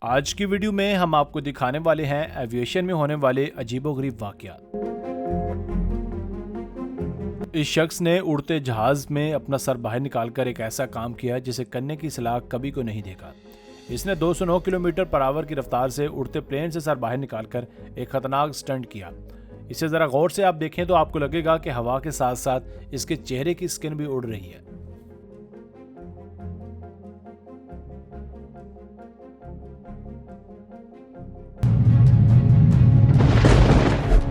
आज की वीडियो में हम आपको दिखाने वाले हैं एविएशन में होने वाले अजीबोगरीब वाकयात। इस शख्स ने उड़ते जहाज में अपना सर बाहर निकालकर एक ऐसा काम किया जिसे करने की सलाह कभी को नहीं देखा। इसने 209 किलोमीटर पर आवर की रफ्तार से उड़ते प्लेन से सर बाहर निकालकर एक खतरनाक स्टंट किया। इसे जरा गौर से आप देखें तो आपको लगेगा कि हवा के साथ साथ इसके चेहरे की स्किन भी उड़ रही है।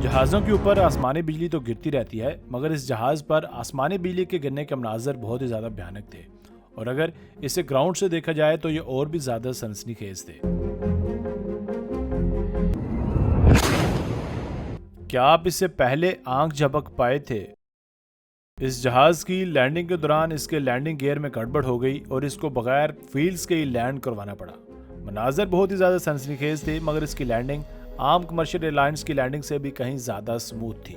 जहाज़ों के ऊपर आसमानी बिजली तो गिरती रहती है, मगर इस जहाज़ पर आसमानी बिजली के गिरने के मनाज़र बहुत ही ज़्यादा भयानक थे और अगर इसे ग्राउंड से देखा जाए तो ये और भी ज़्यादा सनसनीखेज थे। क्या आप इससे पहले आंख झपक पाए थे? इस जहाज़ की लैंडिंग के दौरान इसके लैंडिंग गियर में गड़बड़ हो गई और इसको बगैर व्हील्स के ही लैंड करवाना पड़ा। मनाज़र बहुत ही ज़्यादा सनसनीखेज थे, मगर इसकी लैंडिंग आम कमर्शियल एयरलाइंस की लैंडिंग से भी कहीं ज्यादा स्मूथ थी।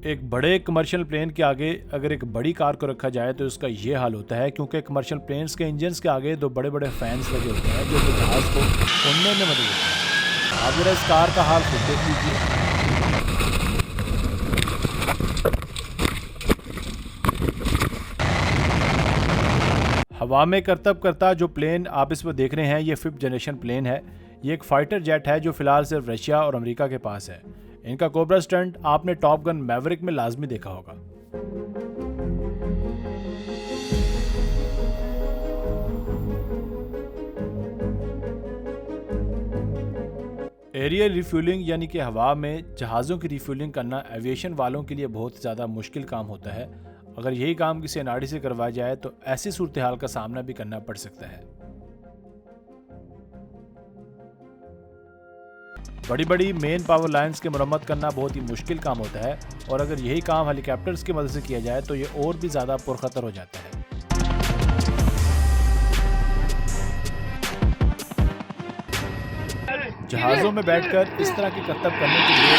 एक बड़े कमर्शियल प्लेन के आगे अगर एक बड़ी कार को रखा जाए तो इसका यह हाल होता है, क्योंकि कमर्शियल प्लेन्स के इंजन्स के आगे दो बड़े बड़े फैंस लगे होते हैं जो कि जहाज को उड़ने में मदद देते हैं। आप जरा इस कार का हाल खुद देख लीजिए। हवा में करतब करता जो प्लेन आप इस पर देख रहे हैं ये 5th जनरेशन प्लेन है। ये एक फाइटर जेट है जो फिलहाल सिर्फ रशिया और अमेरिका के पास है। इनका कोबरा स्टंट आपने टॉप गन मैवरिक में लाजमी देखा होगा। एरियल रिफ्यूलिंग यानी कि हवा में जहाज़ों की रिफ्यूलिंग करना एविएशन वालों के लिए बहुत ज़्यादा मुश्किल काम होता है। अगर यही काम किसी एनआरडी से करवाया जाए तो ऐसी सूरत हाल का सामना भी करना पड़ सकता है। बड़ी बड़ी मेन पावर लाइंस की मरम्मत करना बहुत ही मुश्किल काम होता है और अगर यही काम हेलीकॉप्टर्स की मदद से किया जाए तो ये और भी ज़्यादा पुरखतर हो जाता है। जहाज़ों में बैठकर इस तरह की करतब करने के लिए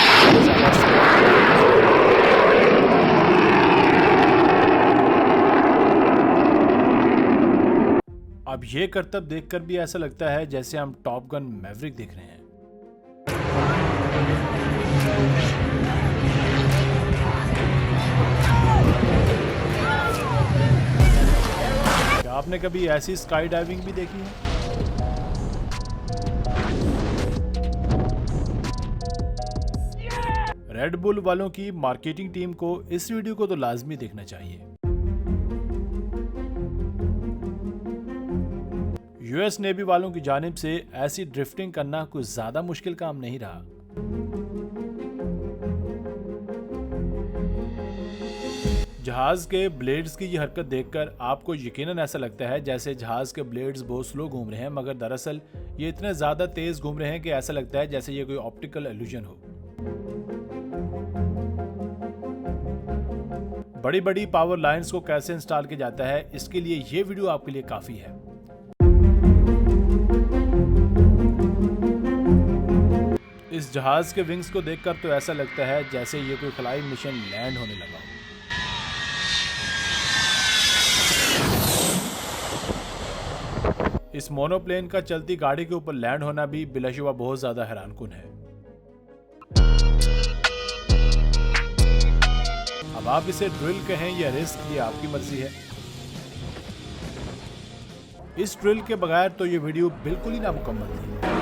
अब ये करतब देखकर भी ऐसा लगता है जैसे हम टॉप गन मैवरिक देख रहे हैं। क्या आपने कभी ऐसी स्काई डाइविंग भी देखी है? रेड बुल वालों की मार्केटिंग टीम को इस वीडियो को तो लाजमी देखना चाहिए। यूएस नेवी वालों की जानिब से ऐसी ड्रिफ्टिंग करना कोई ज्यादा मुश्किल काम नहीं रहा। जहाज के ब्लेड्स की ये हरकत देखकर आपको यकीनन ऐसा लगता है जैसे जहाज के ब्लेड्स बहुत स्लो घूम रहे हैं, मगर दरअसल ये इतने ज्यादा तेज घूम रहे हैं कि ऐसा लगता है जैसे ये कोई ऑप्टिकल इल्यूजन हो। बड़ी बड़ी पावर लाइंस को कैसे इंस्टॉल किया जाता है, इसके लिए ये वीडियो आपके लिए काफी है। इस जहाज के विंग्स को देखकर तो ऐसा लगता है जैसे ये कोई खलाई मिशन लैंड होने लगा हो। इस मोनोप्लेन का चलती गाड़ी के ऊपर लैंड होना भी बिलाशुबा बहुत ज्यादा हैरानकुन है। अब आप इसे ड्रिल कहें या रिस्क, ये आपकी मर्जी है। इस ड्रिल के बगैर तो ये वीडियो बिल्कुल ही नामुकम्मल थी।